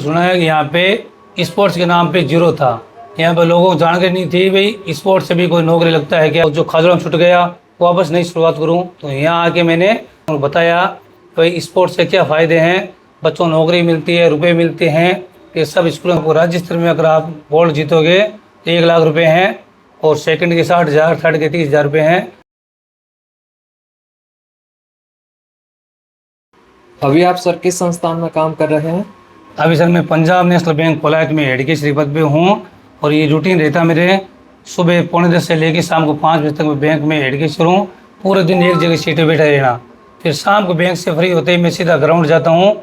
सुना है कि यहाँ पे स्पोर्ट्स के नाम पे जीरो था। यहाँ पे लोगों को जानकारी नहीं थी भाई स्पोर्ट्स से भी कोई नौकरी लगता है क्या। जो खासराम छूट गया वापस नई शुरुआत करूँ, तो यहाँ आके मैंने उनको बताया भाई स्पोर्ट्स से क्या फ़ायदे हैं, बच्चों को नौकरी मिलती है, रुपए मिलते हैं। कि सब स्कूलों को राज्य स्तर में अगर आप गोल्ड जीतोगे तो 1 लाख रुपए हैं, और सेकंड के 60,000, थर्ड के 30,000 रुपये हैं। अभी आप सर किस संस्थान में काम कर रहे हैं? अभी सर मैं पंजाब नेशनल बैंक कोलायत में हेड के श्री पद पे हूँ, और ये रूटीन रहता मेरे सुबह 9:45 से लेकर शाम को 5 बजे तक मैं बैंक में हेड के हूँ। पूरे दिन एक जगह सीट पे बैठा रहना, फिर शाम को बैंक से फ्री होते ही मैं सीधा ग्राउंड जाता हूँ।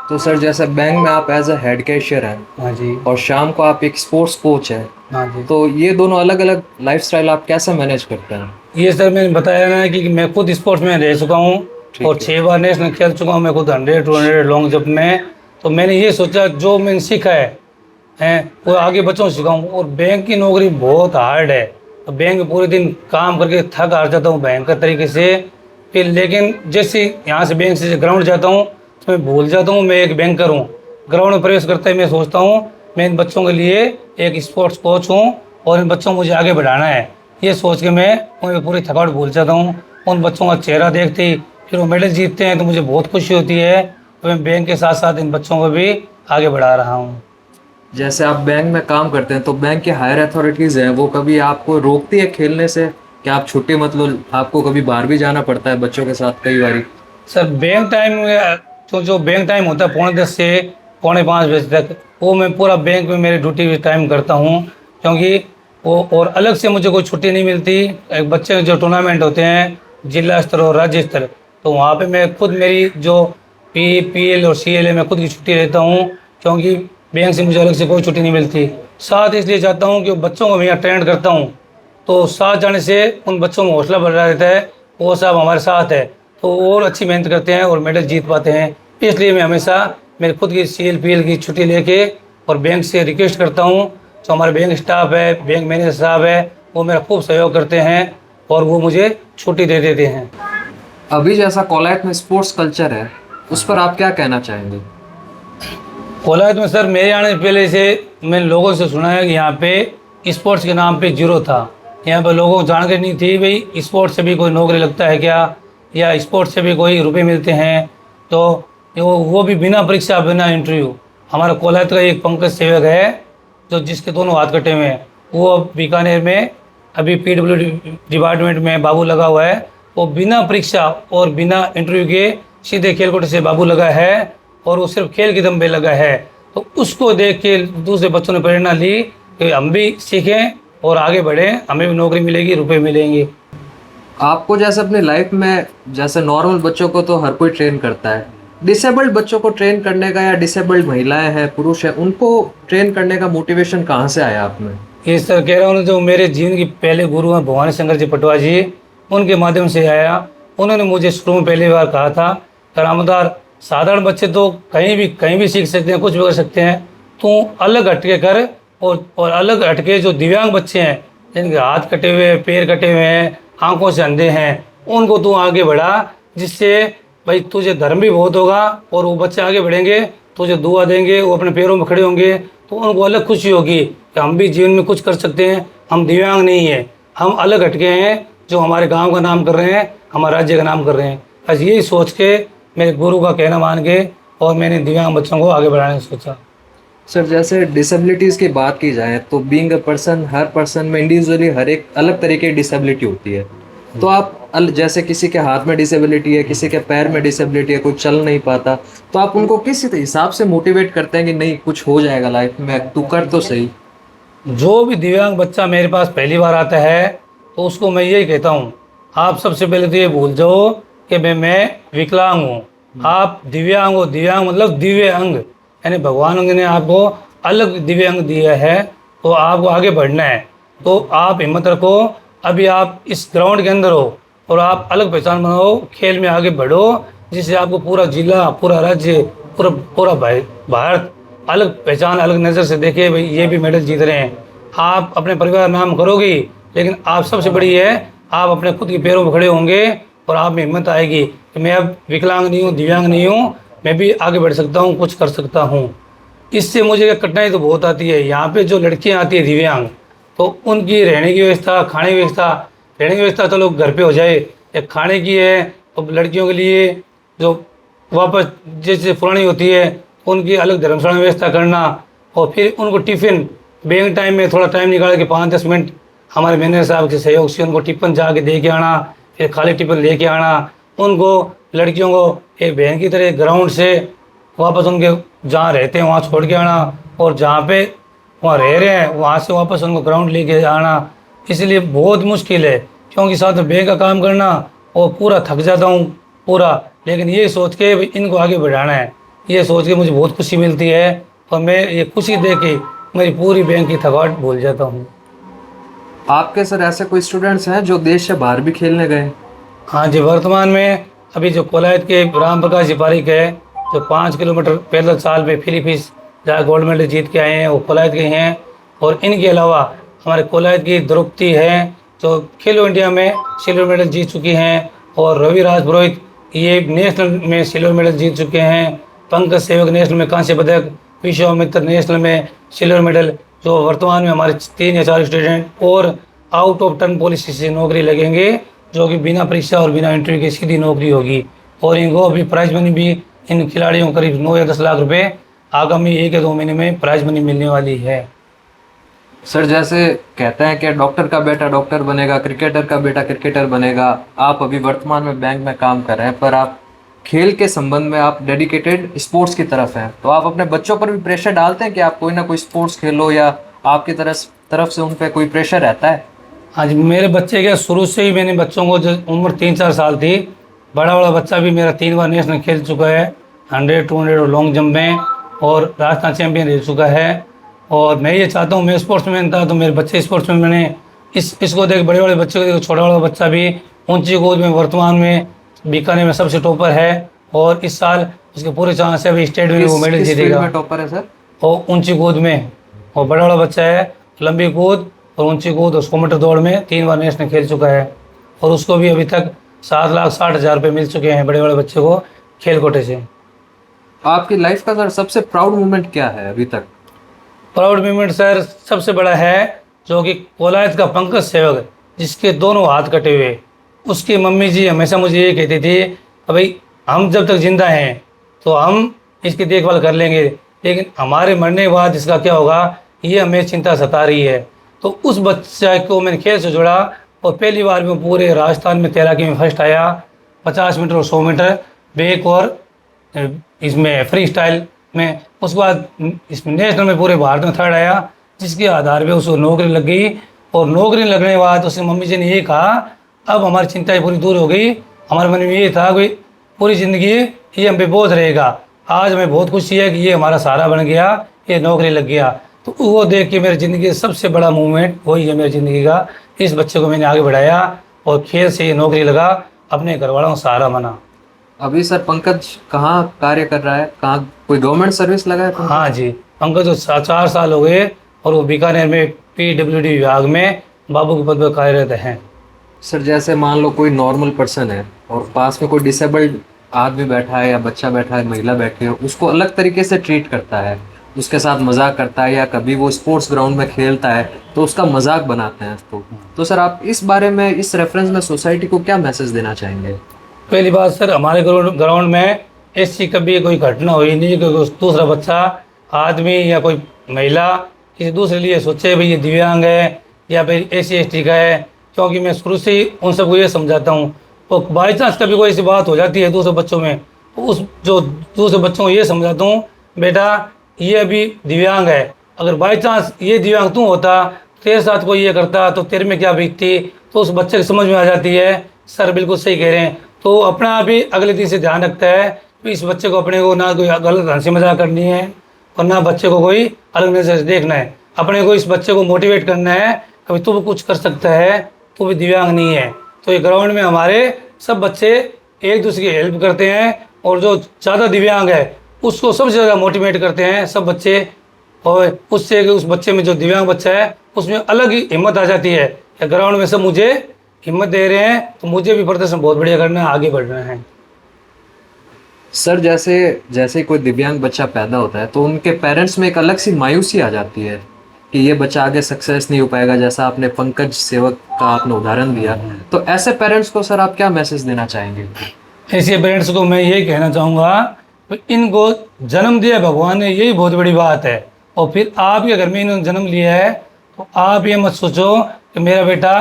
तो सर जैसे बैंक में आप एज ए हेड कैशियर हैं हाँ जी। और शाम को आप एक स्पोर्ट्स कोच हैं, हाँ जी। तो ये दोनों अलग अलग लाइफस्टाइल आप कैसे मैनेज करते हैं? ये सर मैंने बताया ना कि मैं खुद स्पोर्ट्स में रह चुका हूँ और 6 बार नेशनल खेल चुका हूँ मैं खुद, 100, 200 लॉन्ग जंप में। तो मैंने ये सोचा जो मैंने सीखा है वो आगे बच्चों को सिखाऊँ। और बैंक की नौकरी बहुत हार्ड है, तो बैंक में पूरे दिन काम करके थक हार जाता हूँ भयंकर तरीके से। फिर लेकिन जैसे यहाँ से बैंक से ग्राउंड जाता हूँ तो मैं भूल जाता हूँ मैं एक बैंकर हूँ। ग्राउंड में प्रवेश करते ही मैं सोचता हूँ मैं इन बच्चों के लिए एक स्पोर्ट्स कोच हूँ और इन बच्चों को मुझे आगे बढ़ाना है। ये सोच के मैं पूरी थकावट भूल जाता हूँ। उन बच्चों का चेहरा देखते ही फिर वो मेडल जीतते हैं तो मुझे बहुत खुशी होती है। तो मैं बैंक के साथ साथ इन बच्चों को भी आगे बढ़ा रहा हूँ। जैसे आप बैंक में काम करते हैं तो बैंक के हायर अथॉरिटीज़ हैं, वो कभी आपको रोकती है खेलने से कि आप छुट्टी मतलब आपको कभी बाहर भी जाना पड़ता है बच्चों के साथ कई बारी? सर बैंक टाइम तो जो बैंक टाइम होता है 4:45 से 4:45 बजे तक, वो मैं पूरा बैंक में मेरी ड्यूटी टाइम करता हूँ, क्योंकि वो और अलग से मुझे कोई छुट्टी नहीं मिलती। एक बच्चे के जो टूर्नामेंट होते हैं जिला स्तर और राज्य स्तर, तो वहाँ पे मैं खुद मेरी जो PL और CL है मैं खुद की छुट्टी लेता हूँ, क्योंकि बैंक से मुझे अलग से कोई छुट्टी नहीं मिलती। साथ इसलिए चाहता हूँ कि बच्चों को मैं यहाँ ट्रेंड करता हूँ, तो साथ जाने से उन बच्चों में हौसला बढ़ रहता है, वो सब हमारे साथ है तो और अच्छी मेहनत करते हैं और मेडल जीत पाते हैं। इसलिए मैं हमेशा मेरे खुद की CL PL की छुट्टी लेके और बैंक से रिक्वेस्ट करता हूँ। जो हमारे बैंक स्टाफ है, बैंक मैनेजर साहब है, वो मेरा खूब सहयोग करते हैं और वो मुझे छुट्टी दे देते हैं। अभी जैसा कोलायत में स्पोर्ट्स कल्चर है उस पर आप क्या कहना चाहेंगे? कोलायत में सर मेरे आने से पहले से मैंने लोगों से सुना है कि यहाँ पे स्पोर्ट्स के नाम पे जीरो था। यहाँ पर लोगों को जानकारी नहीं थी भाई स्पोर्ट्स से भी कोई नौकरी लगता है क्या, या स्पोर्ट्स से भी कोई रुपए मिलते हैं। तो वो भी बिना परीक्षा बिना इंटरव्यू। हमारा कोलायत का एक पंकज सेवक है जो जिसके दोनों हाथ कटे हुए हैं, वो अब बीकानेर में अभी PW डिपार्टमेंट में बाबू लगा हुआ है। वो बिना परीक्षा और बिना इंटरव्यू के सीधे खेलकोटे से बाबू लगा है और वो सिर्फ खेल के दम पे लगा है। तो उसको देख के दूसरे बच्चों ने प्रेरणा ली कि हम भी सीखें और आगे बढ़ें, हमें भी नौकरी मिलेगी, रुपए मिलेंगे। आपको जैसे अपनी लाइफ में जैसे नॉर्मल बच्चों को तो हर कोई ट्रेन करता है, डिसेबल्ड बच्चों को ट्रेन करने का या डिसेबल्ड महिलाएं हैं पुरुष हैं उनको ट्रेन करने का मोटिवेशन कहाँ से आया आप में? ये सर कह रहा हूँ जो मेरे जीवन के पहले गुरु हैं भवानी शंकर जी पटवा जी, उनके माध्यम से आया। उन्होंने मुझे शुरू में पहली बार कहा था करामदार साधारण बच्चे तो कहीं भी सीख सकते हैं, कुछ भी कर सकते हैं, तू अलग हटके कर और अलग हटके जो दिव्यांग बच्चे हैं जिनके हाथ कटे हुए हैं, पैर कटे हुए हैं, आंखों से अंधे हैं, उनको तू आगे बढ़ा, जिससे भाई तुझे धर्म भी बहुत होगा और वो बच्चे आगे बढ़ेंगे, तुझे दुआ देंगे, वो अपने पैरों में खड़े होंगे, तो उनको अलग खुशी होगी कि हम भी जीवन में कुछ कर सकते हैं, हम दिव्यांग नहीं हैं, हम अलग हटके हैं जो हमारे गांव का नाम कर रहे हैं, हमारे राज्य का नाम कर रहे हैं। बस यही सोच के मेरे गुरु का कहना मान के और मैंने दिव्यांग बच्चों को आगे बढ़ाने की सोचा। सर जैसे डिसेबिलिटीज़ की बात की जाए तो being a person, her person में इंडिविजुअली हर एक अलग तरीके की डिसेबिलिटी होती है। तो आप जैसे किसी के हाथ में डिसेबिलिटी है, किसी के पैर में डिसेबिलिटी है, कोई चल नहीं पाता, तो आप उनको किस हिसाब से मोटिवेट करते हैं कि नहीं कुछ हो जाएगा लाइफ में, तू कर तो सही? जो भी दिव्यांग बच्चा मेरे पास पहली बार आता है तो उसको मैं यही कहता हूँ, आप सबसे पहले तो ये भूल जाओ कि मैं विकलांग हूँ, आप दिव्यांग हो। दिव्यांग मतलब दिव्य अंग, यानी भगवान ने आपको अलग दिव्य अंग दिया है, तो आपको आगे बढ़ना है। तो आप हिम्मत रखो, अभी आप इस ग्राउंड के अंदर हो और आप अलग पहचान बनाओ, खेल में आगे बढ़ो, जिससे आपको पूरा जिला, पूरा राज्य, पूरा भारत अलग पहचान, अलग नज़र से देखे भाई ये भी मेडल जीत रहे हैं। आप अपने परिवार नाम करोगी, लेकिन आप सबसे बड़ी है आप अपने खुद के पैरों पर खड़े होंगे और आप में हिम्मत आएगी कि मैं अब विकलांग नहीं हूँ, दिव्यांग नहीं हूँ, मैं भी आगे बढ़ सकता हूँ, कुछ कर सकता हूँ। इससे मुझे कठिनाई तो बहुत आती है। यहाँ पे जो लड़कियाँ आती है दिव्यांग, तो उनकी रहने की व्यवस्था, खाने की व्यवस्था, रहने की व्यवस्था तो लोग घर पे हो जाए, एक खाने की है तो लड़कियों के लिए जो वापस जैसे पुरानी होती है उनकी अलग धर्मशाला में व्यवस्था करना, और फिर उनको टिफ़िन बैंक टाइम में थोड़ा टाइम निकाल के 5-10 मिनट हमारे मैनेजर साहब के सहयोग से उनको टिफ़िन जाके दे के आना, फिर खाली टिफ़िन लेके आना, उनको लड़कियों को एक बहन की तरह ग्राउंड से वापस उनके जहाँ रहते हैं वहाँ छोड़ के आना, और जहाँ पे वहाँ रह रहे हैं वहाँ से वापस उनको ग्राउंड लेके आना। इसलिए बहुत मुश्किल है, क्योंकि साथ में बैंक का काम करना और पूरा थक जाता हूँ पूरा। लेकिन ये सोच के भी इनको आगे बढ़ाना है, ये सोच के मुझे बहुत खुशी मिलती है, और मैं ये खुशी देख के मेरी पूरी बैंक की थकावट भूल जाता हूँ। आपके सर ऐसे कोई स्टूडेंट्स हैं जो देश से बाहर भी खेलने गए? हाँ जी, वर्तमान में अभी जो कोलायत के राम प्रकाश जी पारिक है, जो 5 किलोमीटर पैदल साल में फिलीपींस जहाँ गोल्ड मेडल जीत के आए हैं, वो कोलायत के हैं। और इनके अलावा हमारे कोलायत की द्रौपदी है जो खेलो इंडिया में सिल्वर मेडल जीत चुकी हैं, और रवि राज पुरोहित ये नेशनल में सिल्वर मेडल जीत चुके हैं। पंकज सेवक नेशनल में कांस्य पदक, विश्वामित्र नेशनल में सिल्वर मेडल। जो वर्तमान में हमारे 3 या 4 स्टूडेंट और आउट ऑफ टर्न पॉलिसी से नौकरी लगेंगे, जो कि बिना परीक्षा और बिना इंटरव्यू के सीधी नौकरी होगी। और इनको अभी प्राइज मनी भी इन खिलाड़ियों को करीब 9 या 10 लाख रुपए आगामी 1 या 2 महीने में प्राइज मनी मिलने वाली है। सर जैसे कहते हैं कि डॉक्टर का बेटा डॉक्टर बनेगा, क्रिकेटर का बेटा क्रिकेटर बनेगा, आप अभी वर्तमान में बैंक में काम कर रहे हैं, पर आप खेल के संबंध में आप डेडिकेटेड स्पोर्ट्स की तरफ हैं, तो आप अपने बच्चों पर भी प्रेशर डालते हैं कि आप कोई ना कोई स्पोर्ट्स खेलो, या आपकी तरफ से उन पर कोई प्रेशर रहता है? हाँ जी, मेरे बच्चे के शुरू से ही मैंने बच्चों को, जो उम्र 3-4 साल थी, बड़ा बच्चा भी मेरा 3 बार नेशनल खेल चुका है, 100, 200 और लॉन्ग जंप में, और राजस्थान चैंपियन रह चुका है। और मैं ये चाहता हूँ, मैं स्पोर्ट्समैन था तो मेरे बच्चे स्पोर्ट्समैन बने। इसको देख बड़े बच्चे को देख छोटा वाला बच्चा भी ऊंची कूद में वर्तमान में बीकानेर में सबसे टॉपर है, और इस साल उसके पूरे चांस है अभी स्टेट में वो मेडल किस फील्ड जीतेगा। में टॉपर है सर? और ऊंची कूद में, और बड़ा वाला बच्चा है लंबी कूद और ऊंची कूद और 100 मीटर दौड़ में 3 बार नेशनल खेल चुका है, और उसको भी अभी तक 7,60,000 रुपये मिल चुके हैं बड़े बच्चे को खेल कोटे से। आपकी लाइफ का सर सबसे प्राउड मोमेंट क्या है अभी तक? प्राउड मोमेंट सर सबसे बड़ा है जो कि कोलायत का पंकज सेवक, जिसके दोनों हाथ कटे हुए, उसकी मम्मी जी हमेशा मुझे ये कहती थी कि भाई हम जब तक जिंदा हैं तो हम इसकी देखभाल कर लेंगे, लेकिन हमारे मरने के बाद इसका क्या होगा ये हमें चिंता सता रही है। तो उस बच्चे को मैंने खेल से जोड़ा, और पहली बार में पूरे राजस्थान में तैराकी में फर्स्ट आया, 50 मीटर और 100 मीटर बेक और इसमें फ्री स्टाइल में। उसके बाद इसमें नेशनल में पूरे भारत में थर्ड आया, जिसके आधार पे उसको नौकरी लग गई। और नौकरी लगने के बाद उसकी मम्मी जी ने ये कहा अब हमारी चिंताएं पूरी दूर हो गई। हमारे मन में ये था कि पूरी ज़िंदगी ये हम पे बोझ रहेगा, आज हमें बहुत खुशी है कि ये हमारा सहारा बन गया, ये नौकरी लग गया। तो वो देख के मेरी ज़िंदगी का सबसे बड़ा मूवमेंट वही है मेरी ज़िंदगी का। इस बच्चे को मैंने आगे बढ़ाया और खेल से ये नौकरी लगा, अपने घर वालों का सहारा बना। अभी सर पंकज कहाँ कार्य कर रहा है, कहाँ कोई गवर्नमेंट सर्विस लगा है पंकज? हाँ जी, पंकज तो 4 साल हो गए और वो बीकानेर में PWD विभाग में बाबू के पद पर कार्यरत हैं। सर जैसे मान लो कोई नॉर्मल पर्सन है और पास में कोई डिसेबल्ड आदमी बैठा है या बच्चा बैठा है, महिला बैठी है, उसको अलग तरीके से ट्रीट करता है, उसके साथ मजाक करता है, या कभी वो स्पोर्ट्स ग्राउंड में खेलता है तो उसका मजाक बनाते हैं उसको, तो सर आप इस बारे में, इस रेफरेंस में सोसाइटी को क्या मैसेज देना चाहेंगे? पहली बात सर, हमारे ग्राउंड में ऐसी कभी कोई घटना हुई नहीं कि दूसरा बच्चा, आदमी या कोई महिला किसी दूसरे लिए सोचे भाई ये दिव्यांग है या फिर SC/ST का है, क्योंकि मैं शुरू से ही उन सबको ये समझाता हूँ। तो बाई चांस कभी कोई ऐसी बात हो जाती है दूसरे बच्चों में, तो उस जो दूसरे बच्चों को ये समझाता हूँ बेटा ये अभी दिव्यांग है, अगर बाई चांस ये दिव्यांग तू होता, तेरे साथ कोई ये करता तो तेरे में क्या बीतती। तो उस बच्चे की समझ में आ जाती है सर बिल्कुल सही कह रहे हैं। तो अपना आप ही अगले दिन से ध्यान रखता है कि इस बच्चे को अपने को ना कोई गलत हंसी मजाक करनी है और ना बच्चे को कोई अलग नजर से देखना है। अपने को इस बच्चे को मोटिवेट करना है कभी तू भी कुछ कर सकता है, तू भी दिव्यांग नहीं है। तो ये ग्राउंड में हमारे सब बच्चे एक दूसरे की हेल्प करते हैं, और जो ज़्यादा दिव्यांग है उसको सबसे ज़्यादा मोटिवेट करते हैं सब बच्चे, और उससे उस बच्चे में जो दिव्यांग बच्चा है उसमें अलग ही हिम्मत आ जाती है। ग्राउंड में सब मुझे हिम्मत दे रहे हैं तो मुझे भी प्रदर्शन बहुत बढ़िया करना है, आगे बढ़ना है। सर जैसे जैसे कोई दिव्यांग बच्चा पैदा होता है तो उनके पेरेंट्स में एक अलग सी मायूसी आ जाती है कि ये बच्चा आगे सक्सेस नहीं हो पाएगा, जैसा आपने पंकज सेवक का आपने उदाहरण दिया। तो ऐसे पेरेंट्स को सर आप क्या मैसेज देना चाहेंगे? ऐसे पेरेंट्स को मैं यही कहना चाहूँगा कि इनको जन्म दिया भगवान ने, यही बहुत बड़ी बात है। और फिर आपके घर में इन्होंने जन्म लिया है तो आप ये मत सोचो कि मेरा बेटा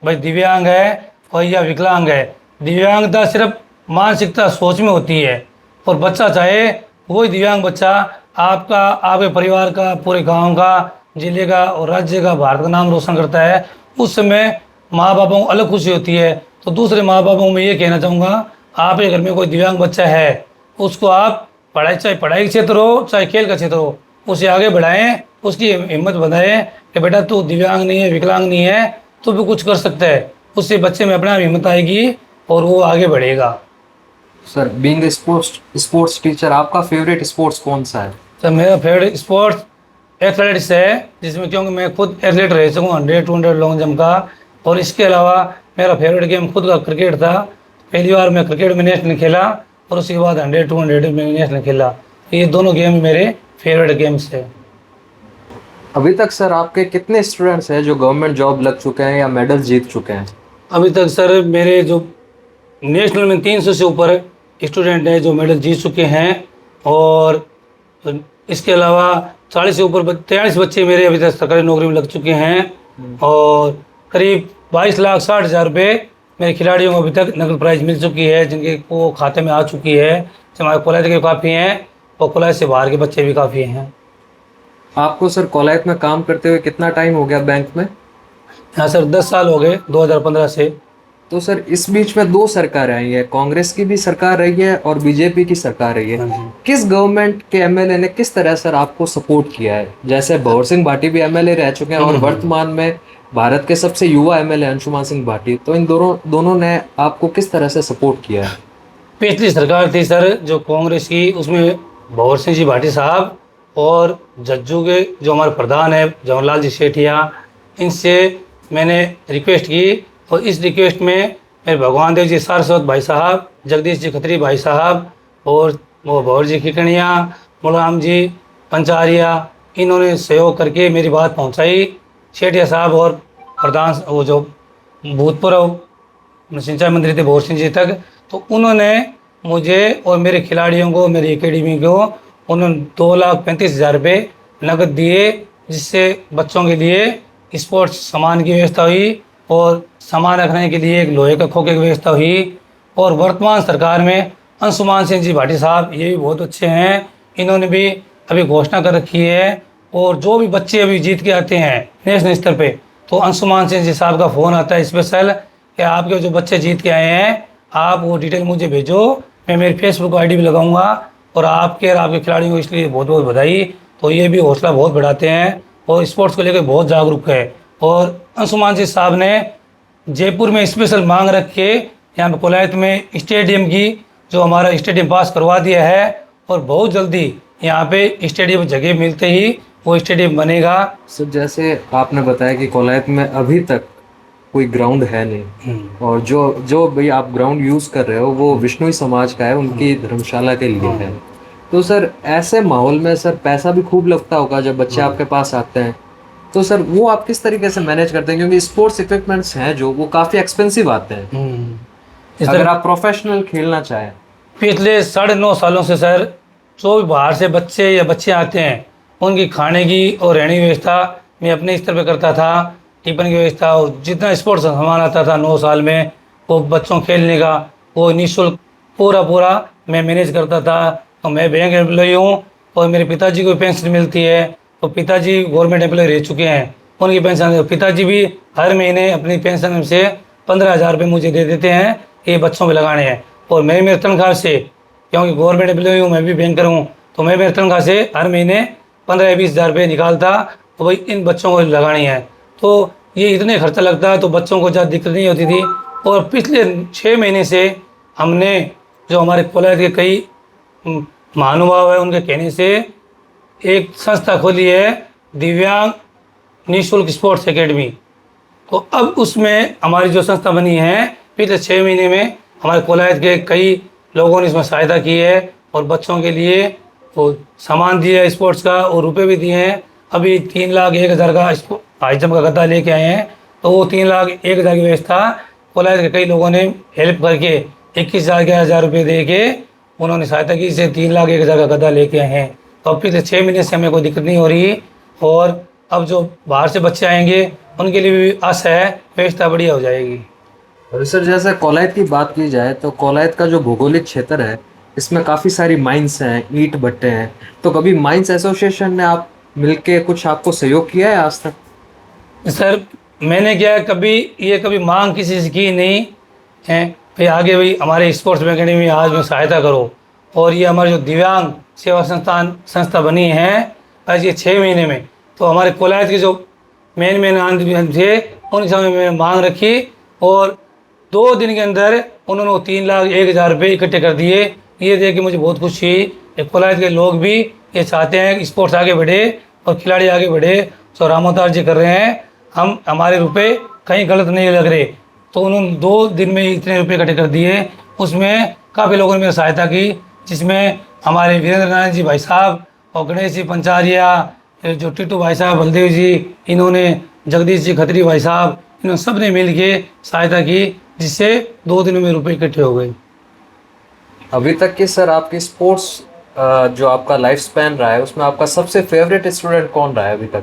भाई दिव्यांग है और या विकलांग है। दिव्यांगता सिर्फ मानसिकता सोच में होती है, और बच्चा चाहे वही दिव्यांग बच्चा आपका, आपके परिवार का, पूरे गांव का, जिले का और राज्य का, भारत का नाम रोशन करता है। उस समय माँ बापों को अलग खुशी होती है। तो दूसरे माँ बापों को मैं ये कहना चाहूँगा, आपके घर में कोई दिव्यांग बच्चा है उसको आप पढ़ाई, चाहे पढ़ाई का क्षेत्र हो चाहे खेल का क्षेत्र हो, उसे आगे बढ़ाएं, उसकी हिम्मत बढ़ाएं कि बेटा तू दिव्यांग नहीं है, विकलांग नहीं है, तू भी कुछ कर सकता है। उससे बच्चे में अपना हिम्मत आएगी और वो आगे बढ़ेगा। सर बीइंग स्पोर्ट्स टीचर, आपका फेवरेट स्पोर्ट्स कौन सा है? तो मेरा फेवरेट स्पोर्ट्स एथलेटिक्स है, जिसमें क्योंकि मैं खुद एथलीट रह चुका हूँ 100 200 लॉन्ग जंप का। और इसके अलावा मेरा फेवरेट गेम खुद का क्रिकेट था। पहली बार मैं क्रिकेट में नेशनल खेला और उसके बाद 100 200 में नेशनल खेला। ये दोनों गेम मेरे फेवरेट गेम्स है। अभी तक सर आपके कितने स्टूडेंट्स हैं जो गवर्नमेंट जॉब लग चुके हैं या मेडल जीत चुके हैं? अभी तक सर मेरे जो नेशनल में 300 से ऊपर स्टूडेंट हैं जो मेडल जीत चुके हैं। और इसके अलावा 40 से ऊपर 43 बच्चे मेरे अभी तक सरकारी नौकरी में लग चुके हैं। और करीब 22,60,000 रुपये मेरे खिलाड़ियों को अभी तक नकद प्राइज मिल चुकी है, जिनके वो खाते में आ चुकी है। हमारे कॉलेज के काफ़ी हैं और कॉलेज से बाहर के बच्चे भी काफ़ी हैं। आपको सर कॉलेज में काम करते हुए कितना टाइम हो गया बैंक में? हाँ सर 10 साल हो गए, 2015 से। तो सर इस बीच में दो सरकार आई है, कांग्रेस की भी सरकार रही है और बीजेपी की सरकार रही है। किस गवर्नमेंट के एमएलए ने किस तरह सर आपको सपोर्ट किया है? जैसे भंवर सिंह भाटी भी एमएलए रह चुके हैं और वर्तमान में भारत के सबसे युवा एमएलए अंशुमान सिंह भाटी, तो इन दोनों ने आपको किस तरह से सपोर्ट किया है? पिछली सरकार थी सर जो कांग्रेस की, उसमें भंवर सिंह जी भाटी साहब और जज्जू के जो हमारे प्रधान है जवाहरलाल जी सेठिया, इनसे मैंने रिक्वेस्ट की। और इस रिक्वेस्ट में मेरे भगवान देव जी सारस्वत भाई साहब, जगदीश जी खत्री भाई साहब और वो भंवर जी खिकणिया, मुलायम जी पंचारिया, इन्होंने सहयोग करके मेरी बात पहुंचाई सेठिया साहब और प्रधान वो जो भूतपूर्व सिंचाई मंत्री थे भंवर सिंह जी तक। तो उन्होंने मुझे और मेरे खिलाड़ियों को, मेरी एकेडमी को, उन्होंने 2,35,000 रुपये नकद दिए, जिससे बच्चों के लिए स्पोर्ट्स सामान की व्यवस्था हुई और सामान रखने के लिए एक लोहे का खोखे की व्यवस्था हुई। और वर्तमान सरकार में अंशुमान सिंह जी भाटी साहब ये भी बहुत अच्छे हैं, इन्होंने भी अभी घोषणा कर रखी है। और जो भी बच्चे अभी जीत के आते हैं नेशनल स्तर पे, तो अंशुमान सिंह जी साहब का फ़ोन आता है स्पेशल कि आपके जो बच्चे जीत के आए हैं आप वो डिटेल मुझे भेजो, मैं मेरी फेसबुक आईडी भी लगाऊंगा। और आपके और आपके खिलाड़ियों को इसलिए बहुत बहुत बधाई। तो ये भी हौसला बहुत बढ़ाते हैं और स्पोर्ट्स को लेकर बहुत जागरूक है। और अंशुमान जी साहब ने जयपुर में स्पेशल मांग रख के यहाँ पे कोलायत में स्टेडियम की जो हमारा स्टेडियम पास करवा दिया है, और बहुत जल्दी यहाँ पे स्टेडियम जगह मिलते ही वो स्टेडियम बनेगा। सर जैसे आपने बताया कि कोलायत में अभी तक कोई ग्राउंड है नहीं, और जो भाई आप ग्राउंड यूज़ कर रहे हो वो विष्णुई समाज का है, उनकी धर्मशाला के लिए है। तो सर ऐसे माहौल में सर पैसा भी खूब लगता होगा जब बच्चे आपके पास आते हैं, तो सर वो आप किस तरीके से मैनेज करते हैं? क्योंकि स्पोर्ट्स इक्विपमेंट्स हैं जो वो काफ़ी एक्सपेंसिव आते हैं अगर आप प्रोफेशनल खेलना चाहें। पिछले 9.5 सालों से सर जो भी बाहर से बच्चे या बच्चे आते हैं उनकी खाने की और रहने की व्यवस्था मैं अपने स्तर पर करता था। टिफिन की व्यवस्था और जितना स्पोर्ट्स सामान आता था 9 साल में, वो बच्चों खेलने का वो निःशुल्क पूरा मैं मैनेज करता था। तो मैं बैंक एम्प्लॉई हूँ और मेरे पिताजी को पेंशन मिलती है, तो पिताजी गवर्नमेंट एम्प्लॉय रह चुके हैं, उनकी पेंशन, पिताजी भी हर महीने अपनी पेंशन से 15,000 रुपये मुझे दे देते हैं, ये बच्चों पे लगाने हैं। और मैं मेरे तनख्वाह से, क्योंकि गवर्नमेंट एम्प्लॉय हूँ, मैं भी बैंकर हूँ, तो मैं मेरे तनख्वाह से हर महीने 15-20 हज़ार रुपये निकालता, तो भाई इन बच्चों को लगानी है। तो ये इतने खर्चा लगता है तो बच्चों को ज़्यादा दिक्कत नहीं होती थी। और पिछले 6 महीने से हमने जो हमारे कॉलेज के कई महानुभाव है उनके कहने से एक संस्था खोली है दिव्यांग निःशुल्क स्पोर्ट्स एकेडमी। तो अब उसमें हमारी जो संस्था बनी है पिछले 6 महीने में हमारे कॉलेज के कई लोगों ने इसमें सहायता की है और बच्चों के लिए वो सामान दिया है स्पोर्ट्स का और रुपए भी दिए हैं। अभी 3,01,000 का हाई जंप का गद्दा लेके आए हैं, तो वो 3,01,000 की व्यवस्था कोलायत के कई लोगों ने हेल्प करके 21,000 रुपये दे के उन्होंने सहायता की, इसे 3,01,000 का गद्दा लेके आए हैं। तो अब पिछले 6 महीने से हमें कोई दिक्कत नहीं हो रही और अब जो बाहर से बच्चे आएंगे उनके लिए भी आशा है व्यवस्था बढ़िया हो जाएगी। और सर जैसे कोलायत की बात की जाए तो कोलायत का जो भौगोलिक क्षेत्र है इसमें काफ़ी सारी माइंस हैं, ईंट भट्टे हैं, तो कभी माइंस एसोसिएशन ने आप मिलके कुछ आपको सहयोग किया है आज तक? सर मैंने क्या है, कभी मांग किसी से की नहीं है भाई आगे भाई हमारे स्पोर्ट्स अकेडमी में आज में सहायता करो। और ये हमारे जो दिव्यांग सेवा संस्था बनी है आज ये 6 महीने में, तो हमारे कोलायत के जो मेन आनंद थे उनके सामने मैंने मांग रखी और 2 दिन के अंदर उन्होंने 3,01,000 रुपये इकट्ठे कर दिए। ये देख के मुझे बहुत खुशी हुई। कोलायत के लोग भी ये चाहते हैं कि स्पोर्ट्स आगे बढ़े और खिलाड़ी आगे बढ़े, तो रामोतार जी कर रहे हैं, हमारे रुपए कहीं गलत नहीं लग रहे। तो उन्होंने 2 दिन में इतने रुपए इकट्ठे कर दिए। उसमें काफ़ी लोगों ने मेरी सहायता की, जिसमें हमारे वीरेंद्र नारायण जी भाई साहब और गणेश जी पंचारिया, जो टिट्टू भाई साहब, बलदेव जी, इन्होंने जगदीश जी खत्री भाई साहब, इन्होंने सब ने मिल के सहायता की, जिससे 2 दिनों में रुपए इकट्ठे हो गए। अभी तक की सर आपकी स्पोर्ट्स जो आपका लाइफ स्पैन रहा है उसमें आपका सबसे फेवरेट स्टूडेंट कौन रहा है अभी तक?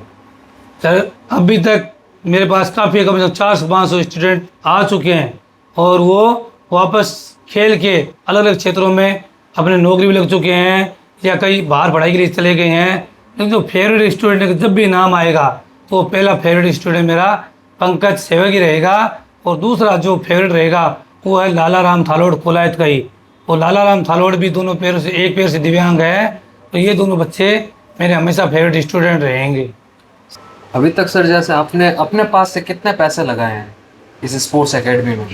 सर अभी तक मेरे पास काफ़ी कम से कम 400-500 स्टूडेंट आ चुके हैं और वो वापस खेल के अलग अलग क्षेत्रों में अपने नौकरी भी लग चुके हैं या कई बाहर पढ़ाई के लिए चले गए हैं। लेकिन जो फेवरेट स्टूडेंट का जब भी नाम आएगा तो पहला फेवरेट स्टूडेंट मेरा पंकज सेवक ही रहेगा और दूसरा जो फेवरेट रहेगा वो है लाला राम थालोड़ कोलायत का ही। और लाला राम थालोड़ भी दोनों पैरों से, एक पैर से दिव्यांग है, तो ये दोनों बच्चे मेरे हमेशा फेवरेट स्टूडेंट रहेंगे। अभी तक सर जैसे आपने अपने पास से कितने पैसे लगाए हैं इस स्पोर्ट्स एकेडमी में?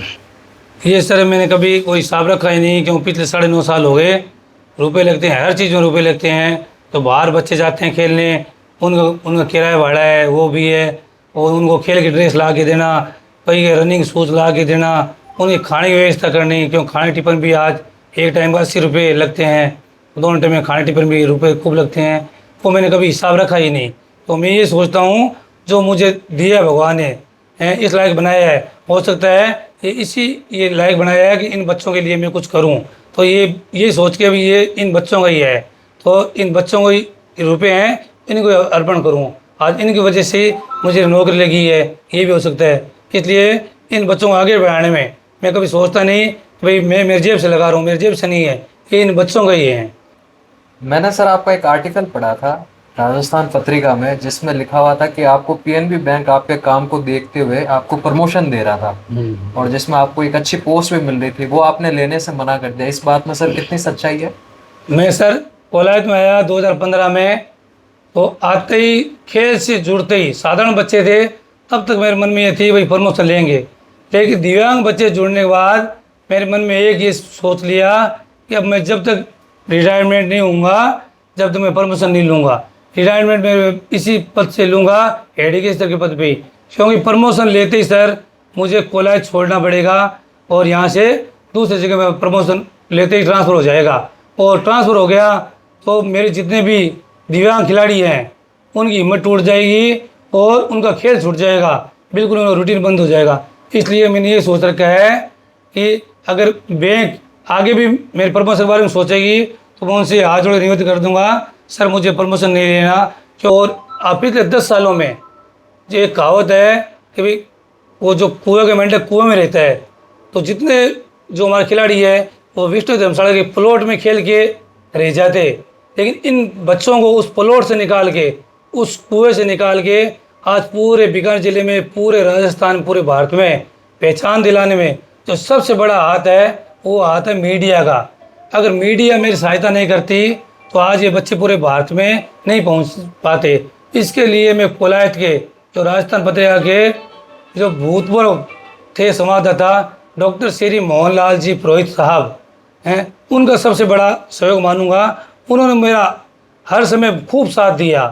ये सर मैंने कभी कोई हिसाब रखा ही नहीं, क्योंकि पिछले 9.5 साल हो गए। रुपए लगते हैं, हर चीज़ में रुपए लगते हैं। तो बाहर बच्चे जाते हैं खेलने, उनका किराया भाड़ा है, वो भी है, और उनको खेल की ड्रेस ला के देना, कई रनिंग शूज़ ला के देना, उनकी खाने की व्यवस्था करनी, क्योंकि खाने टिफिन भी आज एक टाइम का 80 रुपये लगते हैं, दोनों टाइम में खाने टिफिन भी रुपये खूब लगते हैं। वो मैंने कभी हिसाब रखा ही नहीं। तो मैं ये सोचता हूँ जो मुझे दिया भगवान ने इस लायक बनाया है, हो सकता है ये लायक बनाया है कि इन बच्चों के लिए मैं कुछ करूं। तो ये सोच के भी ये इन बच्चों का ही है, तो इन बच्चों को ही रुपए हैं, इनको अर्पण करूं। आज इनकी वजह से मुझे नौकरी लगी है, ये भी हो सकता है। इसलिए इन बच्चों को आगे बढ़ाने में मैं कभी सोचता नहीं कि भाई मैं मेरी जेब से लगा रहा हूँ, मेरी जेब से नहीं है, ये इन बच्चों का ही है। मैंने सर आपका एक आर्टिकल पढ़ा था राजस्थान पत्रिका में जिसमें लिखा हुआ था कि आपको पीएनबी बैंक आपके काम को देखते हुए आपको प्रमोशन दे रहा था और जिसमें आपको एक अच्छी पोस्ट भी मिल रही थी, वो आपने लेने से मना कर दिया। इस बात में सर कितनी सच्चाई है? मैं सर कोलायत में आया 2015 में, तो आते ही खेल से जुड़ते ही साधारण बच्चे थे, तब तक मेरे मन में ये थी भाई प्रमोशन लेंगे। लेकिन दिव्यांग बच्चे जुड़ने के बाद मेरे मन में एक ये सोच लिया कि अब मैं जब तक रिटायरमेंट नहीं होऊंगा, जब तक मैं प्रमोशन नहीं लूँगा, रिटायरमेंट में इसी पद से लूँगा, हेड के स्तर के पद पे ही। क्योंकि प्रमोशन लेते ही सर मुझे कोलायत छोड़ना पड़ेगा और यहाँ से दूसरी जगह में प्रमोशन लेते ही ट्रांसफ़र हो जाएगा, और ट्रांसफ़र हो गया तो मेरे जितने भी दिव्यांग खिलाड़ी हैं उनकी हिम्मत टूट जाएगी और उनका खेल छूट जाएगा, बिल्कुल उनका रूटीन बंद हो जाएगा। इसलिए मैंने ये सोच रखा है कि अगर बैंक आगे भी मेरे प्रमोशन के बारे में सोचेगी तो मैं उनसे हाथ जोड़ निवेदन कर दूंगा, सर मुझे प्रमोशन नहीं लेना। क्यों? और पिछले 10 सालों में जो एक कहावत है कि भाई वो जो कुएं का मेंढक कुएं में रहता है, तो जितने जो हमारे खिलाड़ी है वो विष्णु धर्मशाला के प्लॉट में खेल के रह जाते, लेकिन इन बच्चों को उस प्लॉट से निकाल के, उस कुएं से निकाल के आज पूरे बीकानेर जिले में, पूरे राजस्थान, पूरे भारत में पहचान दिलाने में जो सबसे बड़ा हाथ है वो हाथ है मीडिया का। अगर मीडिया मेरी सहायता नहीं करती तो आज ये बच्चे पूरे भारत में नहीं पहुंच पाते। इसके लिए मैं कोलायत के जो राजस्थान पत्रिका के जो भूतपूर्व थे संवाददाता डॉक्टर श्री मोहन लाल जी पुरोहित साहब हैं, उनका सबसे बड़ा सहयोग मानूंगा। उन्होंने मेरा हर समय खूब साथ दिया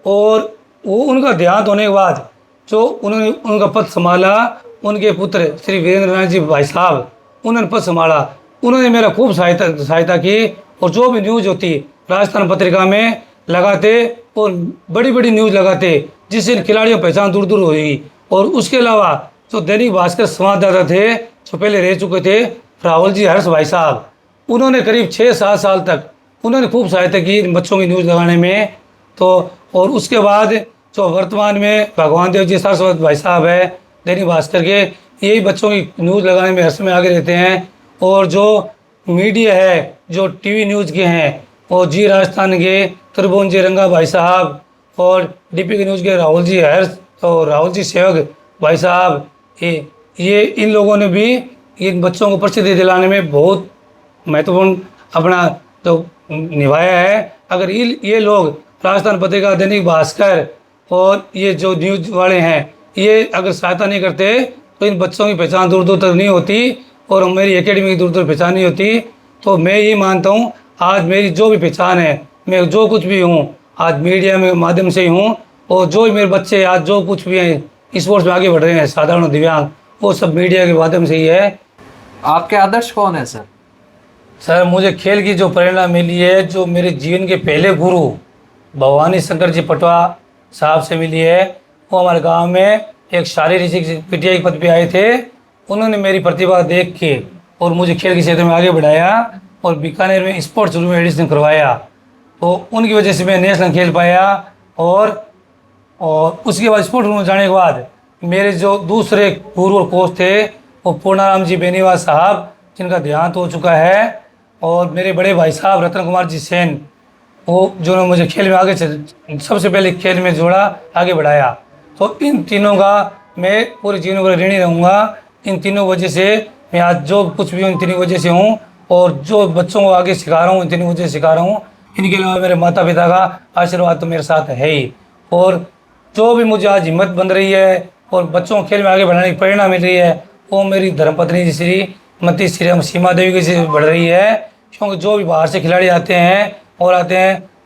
और वो उनका देहांत होने के बाद जो उन्होंने उनका पद संभाला, उनके पुत्र श्री वीरेंद्र नारायण जी भाई साहब उन्होंने पद संभाला, उन्होंने मेरा खूब सहायता की। और जो भी न्यूज़ होती राजस्थान पत्रिका में लगाते और बड़ी बड़ी न्यूज़ लगाते, जिससे खिलाड़ियों की पहचान दूर दूर होगी। और उसके अलावा जो दैनिक भास्कर संवाददाता थे, जो पहले रह चुके थे, राहुल जी हर्ष भाई साहब, उन्होंने करीब 6-7 साल तक उन्होंने खूब सहायता की इन बच्चों की न्यूज़ लगाने में। तो और उसके बाद जो वर्तमान में भगवान देव जी सरस्वत भाई साहब है दैनिक भास्कर के, यही बच्चों की न्यूज़ लगाने में हर समय आगे रहते हैं। और जो मीडिया है, जो टीवी न्यूज़ के हैं, और जी राजस्थान के त्रिभुवन जी रंगा भाई साहब, और डीपी के न्यूज़ के राहुल जी हर्ष और राहुल जी सेवक भाई साहब, ये इन लोगों ने भी इन बच्चों को प्रसिद्धि दिलाने में बहुत महत्वपूर्ण अपना तो निभाया है। अगर ये लोग राजस्थान पत्रिका, दैनिक भास्कर और ये जो न्यूज़ वाले हैं, ये अगर सहायता नहीं करते तो इन बच्चों की पहचान दूर दूर तक नहीं होती और मेरी एकेडमी की दूर दूर पहचान नहीं होती। तो मैं ये मानता हूँ आज मेरी जो भी पहचान है, मैं जो कुछ भी हूँ आज मीडिया में माध्यम से ही हूँ। और जो भी मेरे बच्चे आज जो कुछ भी हैं स्पोर्ट्स में आगे बढ़ रहे हैं, साधारण दिव्यांग, वो सब मीडिया के माध्यम से ही है। आपके आदर्श कौन है सर? सर मुझे खेल की जो प्रेरणा मिली है, जो मेरे जीवन के पहले गुरु भवानी शंकर जी पटवा साहब से मिली है। वो हमारे गांव में एक शारीरिक पीटीआई पद पे आए थे। उन्होंने मेरी प्रतिभा देख के और मुझे खेल के क्षेत्र में आगे बढ़ाया और बीकानेर में स्पोर्ट्स में एडिशन करवाया। तो उनकी वजह से मैं नेशनल खेल पाया। और उसके बाद स्पोर्ट्स में जाने के बाद मेरे जो दूसरे गुरु और कोच थे वो पूर्णाराम जी बेनीवाल साहब, जिनका देहांत हो चुका है, और मेरे बड़े भाई साहब रतन कुमार जी सेन, वो जो मुझे खेल में आगे सबसे पहले खेल में जोड़ा, आगे बढ़ाया। तो इन तीनों का मैं पूरे जीवन भर ऋणी रहूँगा। इन तीनों वजह से मैं आज जो कुछ भी हूँ इन तीनों वजह से हूँ, और जो बच्चों को आगे सिखा रहा हूँ इन तीनों वजह से सिखा रहा हूँ। इनके अलावा मेरे माता पिता का आशीर्वाद तो मेरे साथ है ही। और जो भी मुझे आज हिम्मत बन रही है और बच्चों को खेल में आगे बढ़ाने की प्रेरणा मिल रही है, वो मेरी धर्मपत्नी जी श्रीमती श्री सीमा देवी की से बढ़ रही है। क्योंकि जो भी बाहर से खिलाड़ी आते हैं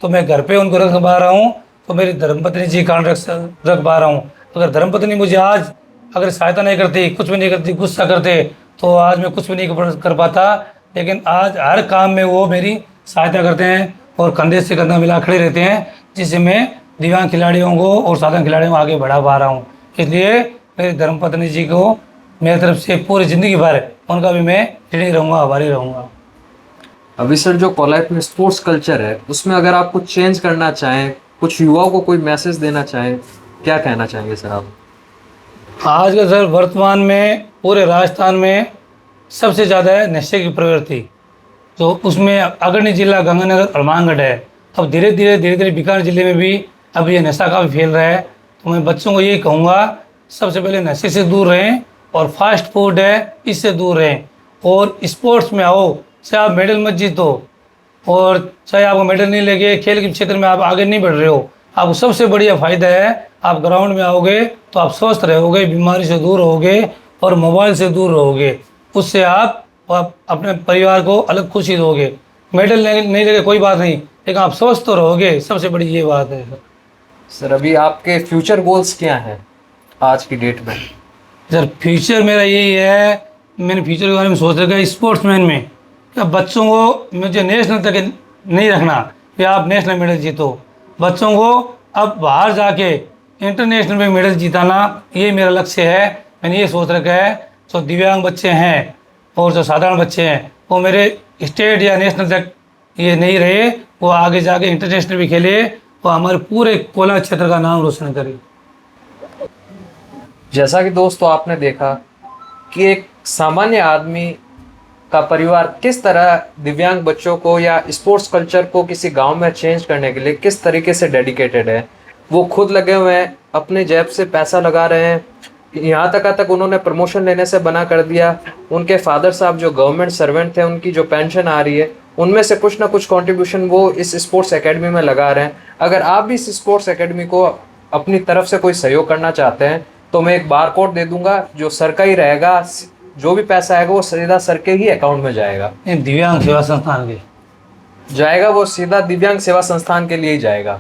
तो मैं घर पे उनको रख पा रहा हूँ, तो मेरी धर्मपत्नी जी कारण रख पा रहा हूँ। अगर धर्मपत्नी मुझे आज अगर सहायता नहीं करती, कुछ भी नहीं करती, गुस्सा करते, तो आज मैं कुछ भी नहीं कर पाता। लेकिन आज हर काम में वो मेरी सहायता करते हैं और कंधे से कंधा मिला खड़े रहते हैं, जिससे मैं दिव्यांग खिलाड़ियों को और साधारण खिलाड़ियों को आगे बढ़ा पा रहा हूँ। इसलिए मेरी धर्मपत्नी जी को मेरी तरफ से पूरी ज़िंदगी भर उनका भी मैं ऋणी रहूँगा, आभारी रहूँगा। अभी सर जो कोलाइफ में स्पोर्ट्स कल्चर है उसमें अगर आप कुछ चेंज करना चाहें, कुछ युवाओं को कोई मैसेज देना चाहें, क्या कहना चाहेंगे सर आप? आज का सर वर्तमान में पूरे राजस्थान में सबसे ज़्यादा है नशे की प्रवृत्ति। तो उसमें अग्रणी जिला गंगानगर हनुमानगढ़ है। अब धीरे धीरे बीकानेर जिले में भी अब ये नशा काफ़ी फैल रहा है। तो मैं बच्चों को यही कहूँगा, सबसे पहले नशे से दूर रहें और फास्ट फूड है इससे दूर रहें, और स्पोर्ट्स में आओ। चाहे आप मेडल मत जीतो और चाहे आपको मेडल नहीं लगे, खेल के क्षेत्र में आप आगे नहीं बढ़ रहे हो, आपको सबसे बढ़िया फ़ायदा है आप ग्राउंड में आओगे तो आप स्वस्थ रहोगे, बीमारी से दूर रहोगे और मोबाइल से दूर रहोगे। उससे आप अपने परिवार को अलग खुशी दोगे। मेडल नहीं लगे कोई बात नहीं, लेकिन आप स्वस्थ तो रहोगे, सबसे बड़ी ये बात है। सर अभी आपके फ्यूचर गोल्स क्या हैं आज की डेट में? सर फ्यूचर मेरा यही है, मैंने फ्यूचर के बारे में सोच रखा है स्पोर्ट्समैन में, कि बच्चों को मुझे नेशनल तक नहीं रखना कि आप नेशनल मेडल जीतो। बच्चों को अब बाहर जाके इंटरनेशनल में मेडल जीताना, ये मेरा लक्ष्य है। मैंने ये सोच रखा है जो दिव्यांग बच्चे हैं और जो साधारण बच्चे हैं वो मेरे स्टेट या नेशनल तक ये नहीं रहे, वो आगे जाके इंटरनेशनल भी खेले, वो हमारे पूरे कोलार क्षेत्र का नाम रोशन करे। जैसा कि दोस्तों आपने देखा कि एक सामान्य आदमी का परिवार किस तरह दिव्यांग बच्चों को या स्पोर्ट्स कल्चर को किसी गांव में चेंज करने के लिए किस तरीके से डेडिकेटेड है। वो खुद लगे हुए हैं, अपने जेब से पैसा लगा रहे हैं, यहाँ तक उन्होंने प्रमोशन लेने से बना कर दिया। उनके फादर साहब जो गवर्नमेंट सर्वेंट थे, उनकी जो पेंशन आ रही है उनमें से कुछ ना कुछ कंट्रीब्यूशन वो इस स्पोर्ट्स एकेडमी में लगा रहे हैं। अगर आप भी इस स्पोर्ट्स एकेडमी को अपनी तरफ से कोई सहयोग करना चाहते हैं तो मैं एक बार कोड दे दूंगा, जो सर का ही रहेगा। जो भी पैसा आएगा वो सीधा सर के ही अकाउंट में जाएगा, दिव्यांग सेवा संस्थान के जाएगा, वो सीधा दिव्यांग सेवा संस्थान के लिए ही जाएगा।